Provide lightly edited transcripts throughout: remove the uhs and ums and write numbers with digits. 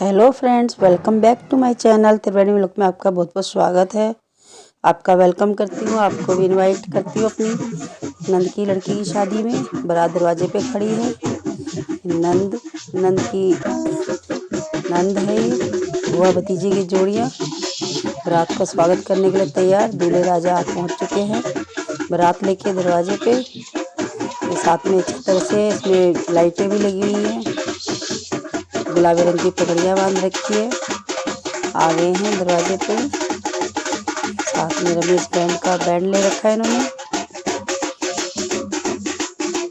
Hello friends, welcome back to my channel Triveni vlog में आपका बहुत बहुत स्वागत है। आपका वेलकम करती हूँ, आपको भी इनवाइट करती हूँ अपनी नंद की लड़की की शादी में। बारात दरवाजे पे खड़ी है। नंद है ये बुआ भतीजे की जोड़ियाँ बारात का स्वागत करने के लिए तैयार। दूल्हे राजा आप पहुँच चुके हैं बारात लेके दरवाजे पे। ये साथ में छतर से इसमें लाइटें भी लगी हुई हैं। गुलाबी रंग की पगड़ियाँ बांध रखी है। आ गए हैं दरवाजे पे। साथ में रमेश बैंड का बैंड ले रखा है इन्होंने।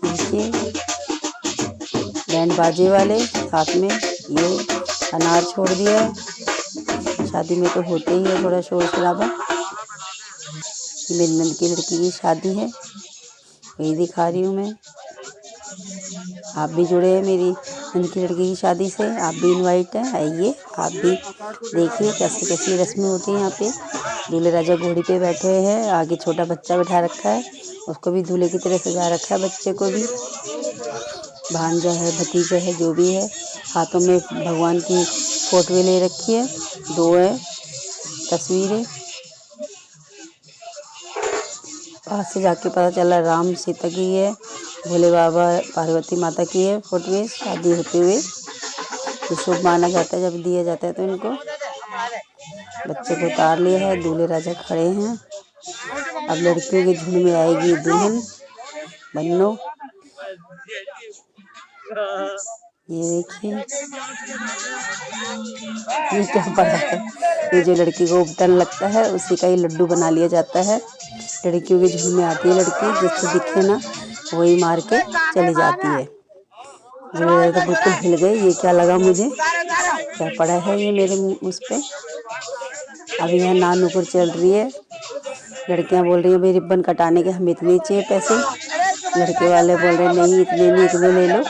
देखिए बैंड बाजे वाले, साथ में ये अनार छोड़ दिया है। शादी में तो होते ही है थोड़ा शोर शराबा। ये मेरी नंद की लड़की की शादी है, वही दिखा रही हूँ मैं। आप भी जुड़े हैं मेरी नंद की लड़की की शादी से, आप भी इनवाइट हैं। आइए आप भी देखिए कैसी कैसी रस्में होती हैं यहाँ पे। दूल्हे राजा घोड़ी पे बैठे हुए हैं, आगे छोटा बच्चा बैठा रखा है, उसको भी दूल्हे की तरह सजा रखा है। बच्चे को भी भांजा है, भतीजा है, जो भी है। हाथों में भगवान की फोटो ले रखी है, 2 है तस्वीरें। पास से जाके पता चला राम सीता की है, भोले बाबा पार्वती माता की है फोटो। शादी होते हुए ये शुभ माना जाता है जब दिया जाता है तो इनको। बच्चे को उतार लिया है, दूल्हे राजा खड़े हैं। अब लड़कियों के झुंड में आएगी दुल्हन बन्नो। ये देखिए ये क्या पड़ा है, ये जो लड़की को उपटन लगता है उसी का ही लड्डू बना लिया जाता है। लड़कियों के झुंड में आती है लड़की, जिससे दिखे ना वही मार के चली जाती है। दूल्हे तो बिल्कुल हिल गए, ये क्या लगा मुझे, क्या पड़ा है ये मेरे मुझ पे। अब यहाँ नान नुकुर चल रही है। लड़कियां बोल रही हैं भाई रिबन कटाने के हमें इतने चाहिए पैसे। लड़के वाले बोल रहे हैं नहीं इतने नहीं, इतने ले लो।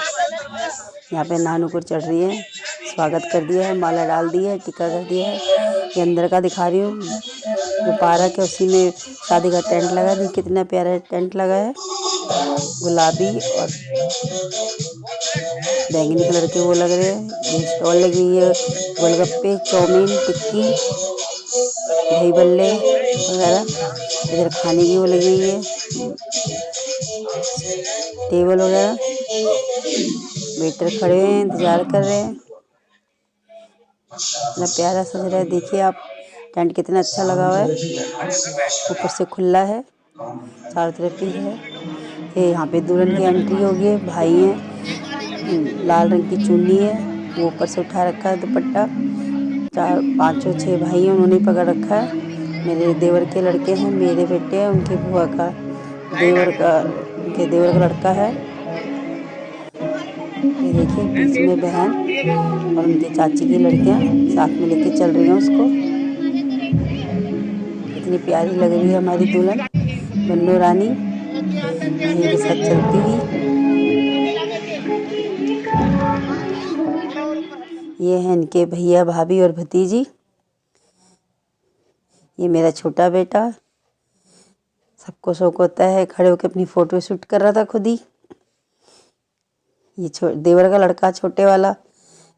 यहाँ पे नान नुकुर चढ़ रही है। स्वागत कर दिया है, माला डाल दी है, टिक्का कर दिया है। ये अंदर का दिखा रही हूँ, जो पार्क है उसी में शादी का टेंट लगा है। कितना प्यारा टेंट लगा है, गुलाबी और बैंगनी कलर के वो लग रहे हैं। ये स्टॉल लगी हुई है, गोलगप्पे, चाउमीन, टिक्की, दही बल्ले वगैरह। इधर खाने की वो लगी हुई है, टेबल वगैरह। वेटर खड़े हैं, इंतजार कर रहे हैं। इतना प्यारा सज रहा है, देखिए आप। टेंट कितना अच्छा लगा हुआ है, ऊपर से खुला है, चारों तरफ ही है। ये यहाँ पे दुल्हन की एंट्री होगी है। भाई हैं, लाल रंग की चुन्नी है, वो ऊपर से उठा रखा है दुपट्टा। 4 5 और 6 भाई हैं, उन्होंने पकड़ रखा है। मेरे देवर के लड़के हैं, मेरे बेटे हैं, उनके बुआ का उनके देवर का लड़का है। ये देखिए बीच में बहन और उनके चाची की लड़कियां साथ में लेके चल रही हैं उसको। कितनी प्यारी लग रही है हमारी दुल्हन बन्नो रानी भाई के साथ चलती हुई। ये हैं इनके भैया भाभी और भतीजी। ये मेरा छोटा बेटा, सबको शौक होता है खड़े होकर अपनी फोटो शूट कर रहा था खुद ही। ये देवर का लड़का छोटे वाला,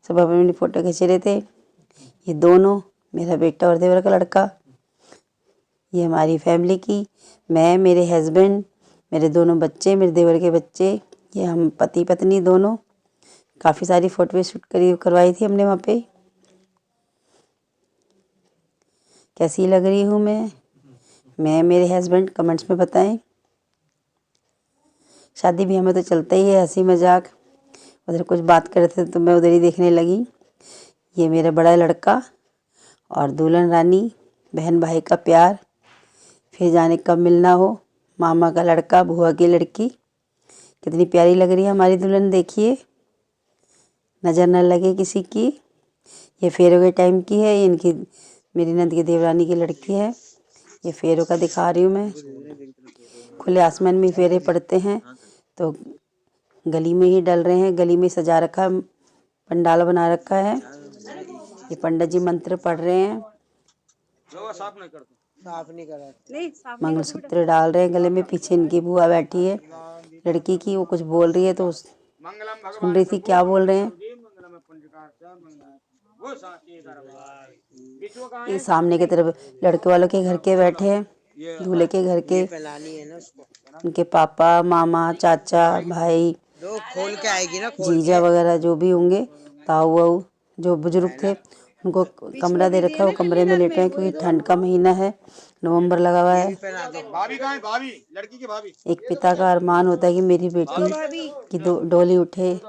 सब अपनी फोटो खींच रहे थे। ये दोनों मेरा बेटा और देवर का लड़का। ये हमारी फैमिली की, मैं, मेरे हस्बैंड, मेरे दोनों बच्चे, मेरे देवर के बच्चे। ये हम पति पत्नी दोनों। काफ़ी सारी फोटो शूट करवाई थी हमने वहाँ पे। कैसी लग रही हूँ मैं मेरे हस्बैंड कमेंट्स में बताएं। शादी भी हमें तो चलता ही है हंसी मजाक। उधर कुछ बात कर रहे थे तो मैं उधर ही देखने लगी। ये मेरा बड़ा लड़का और दुल्हन रानी, बहन भाई का प्यार, फिर जाने कब मिलना हो। मामा का लड़का, बुआ की लड़की। कितनी प्यारी लग रही है हमारी दुल्हन, देखिए नज़र न लगे किसी की। ये फेरों के टाइम की है, ये इनकी मेरी नंद की देवरानी की लड़की है। ये फेरों का दिखा रही हूँ मैं। खुले आसमान में फेरे पड़ते हैं तो गली में ही डल रहे हैं, गली में सजा रखा, पंडाल बना रखा है। ये पंडित जी मंत्र पढ़ रहे हैं, मंगलसूत्र डाल रहे हैं गले में। पीछे इनकी बुआ बैठी है लड़की की, वो कुछ बोल रही है तो सुन रही थी क्या बोल रहे हैं। ये सामने की तरफ लड़के वालों के घर के बैठे हैं, दूल्हे के घर के, उनके पापा, मामा, चाचा, भाई, खोल के आएगी ना, जीजा वगैरह जो भी होंगे, ताऊ वाऊ जो बुजुर्ग थे, उनको कमरा दे रखा है, वो कमरे में लेटे हैं क्योंकि ठंड का महीना है, नवंबर लगा हुआ है। एक पिता का अरमान होता है कि मेरी बेटी की डोली उठे,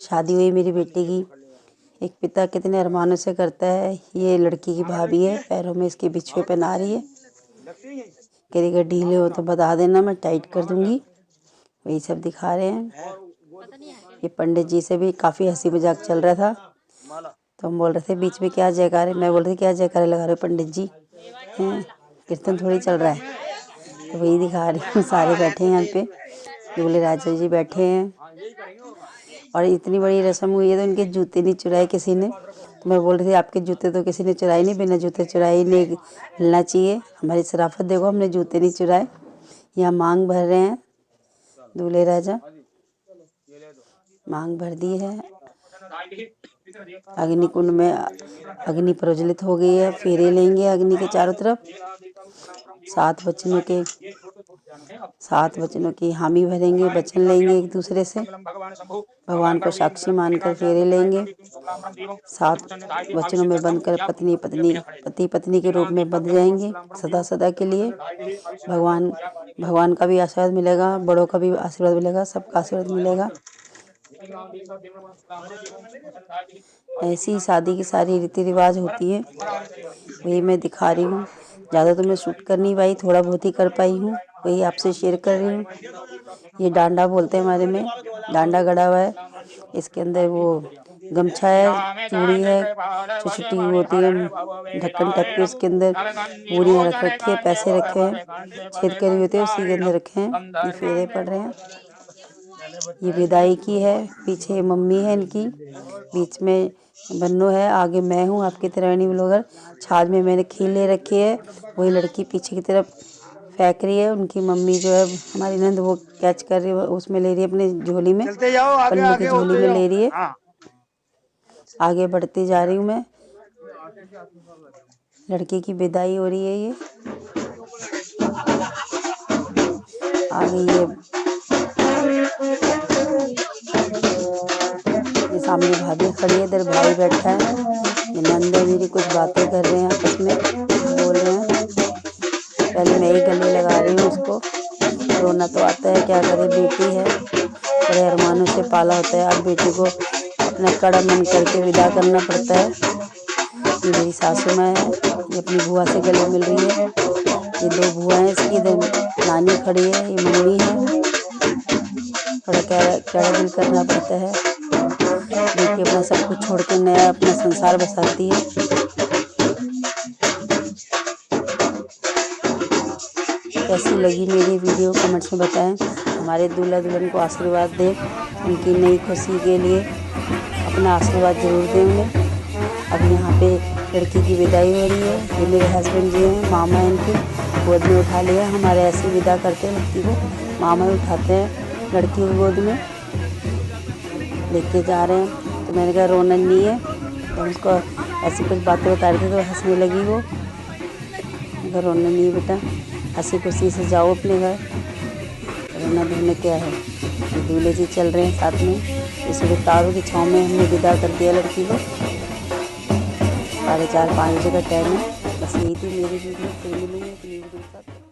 शादी हुई मेरी बेटी की। एक पिता कितने अरमानों से करता है। ये लड़की की भाभी है, पैरों में इसके बिछुए पहना रही है। कह रही ढीले हो तो बता देना, मैं टाइट कर दूंगी। वही सब दिखा रहे हैं। ये पंडित जी से भी काफ़ी हंसी मजाक चल रहा था, तो हम बोल रहे थे बीच में क्या जयकारे, मैं बोल रही थी क्या जयकारे लगा रहे हो पंडित जी, हैं कीर्तन थोड़ी चल रहा है। तो वही दिखा रही हूँ। सारे बैठे हैं यहाँ पे, दूल्हे राजा जी बैठे हैं। और इतनी बड़ी रस्म हुई है तो इनके जूते नहीं चुराए किसी ने। तो मैं बोल रही थी आपके जूते तो किसी ने चुराए नहीं, बिना जूते चुराए नहीं हिलना चाहिए। हमारी शराफत देखो, हमने जूते नहीं चुराए। यहाँ मांग भर रहे हैं दूल्हे राजा, मांग भर दी है। अग्नि कुंड में अग्नि प्रज्वलित हो गई है, फेरे लेंगे अग्नि के चारों तरफ। 7 वचनों की हामी भरेंगे, वचन लेंगे एक दूसरे से, भगवान को साक्षी मानकर फेरे लेंगे। 7 वचनों में बंधकर पति पत्नी के रूप में बंध जाएंगे सदा सदा के लिए। भगवान का भी आशीर्वाद मिलेगा, बड़ों का भी आशीर्वाद मिलेगा, सबका आशीर्वाद मिलेगा। ऐसी शादी की सारी रीति रिवाज होती है, वही मैं दिखा रही हूँ। ज़्यादा तो मैं शूट कर नहीं पाई, थोड़ा बहुत ही कर पाई हूँ, वही आपसे शेयर कर रही हूँ। ये डांडा बोलते हैं हमारे में, डांडा गड़ा हुआ है, इसके अंदर वो गमछा है, चूड़ी है, छोटी होती है, ढक्कन ढक के उसके अंदर पूरियाँ रख रखी है, पैसे रखे हैं, छेद करी होती है उसी के अंदर रखे हैं। ये फेरे पड़ रहे हैं। ये विदाई की है, पीछे मम्मी है इनकी, बीच में बन्नू है, आगे मैं हूँ आपकी त्रिवेणी ब्लॉगर। छाछ में मैंने खीर ले रखी है, वही लड़की पीछे की तरफ फेंक रही है। उनकी मम्मी जो है हमारी नंद, वो कैच कर रही है, उसमें ले रही है अपनी झोली में, पन्नू की झोली में ले रही है। आगे बढ़ती जा रही हूँ मैं। लड़की की विदाई हो रही है। ये आगे ये सामने भाभी खड़ी है, इधर भाई बैठा है, ये नंद है मेरी, कुछ बातें कर रहे हैं आपस में, बोल रहे हैं। पहले मैं ही गले लगा रही हूँ उसको, रोना तो आता है, क्या करे, बेटी है, बड़े अरमानों से पाला होता है। अब बेटी को अपना कड़ा मन करके विदा करना पड़ता है। ये मेरी सासू माँ है, ये अपनी बुआ से गले मिल रही है। ये 2 बुआ हैं इसकी, इधर नानी खड़ी है, ये मम्मी है। थोड़ा कड़ा दिल करना पड़ता है, बेटी अपना सब कुछ छोड़ के नया अपना संसार बसाती है। कैसी लगी मेरी वीडियो कमेंट्स में बताएं। हमारे दूल्हा दुल्हन को आशीर्वाद दें, उनकी नई खुशी के लिए अपना आशीर्वाद जरूर दें उन्हें। अब यहाँ पे लड़की की विदाई हो रही है। ये मेरे हस्बैंड जी हैं, मामा इनकी गोद में उठा लिया। हमारे ऐसे विदा करते हैं लड़की को, मामा उठाते हैं लड़की को गोद में लेके जा रहे हैं। तो मैंने कहा रोना नहीं है, तो उसको ऐसी कुछ बातें बता रही थी तो हंसने लगी वो। अगर रोना नहीं है बेटा, हंसी खुशी से जाओ अपने घर, रोना धोना क्या है। दूल्हे जी चल रहे हैं साथ में, इसलिए तारों की छाँव में हमने विदा कर दिया लड़की को। 4:30-5 बजे का टाइम है। बस यही थी मेरी वीडियो, फिर मिलूँगी अपनी वीडियो के साथ।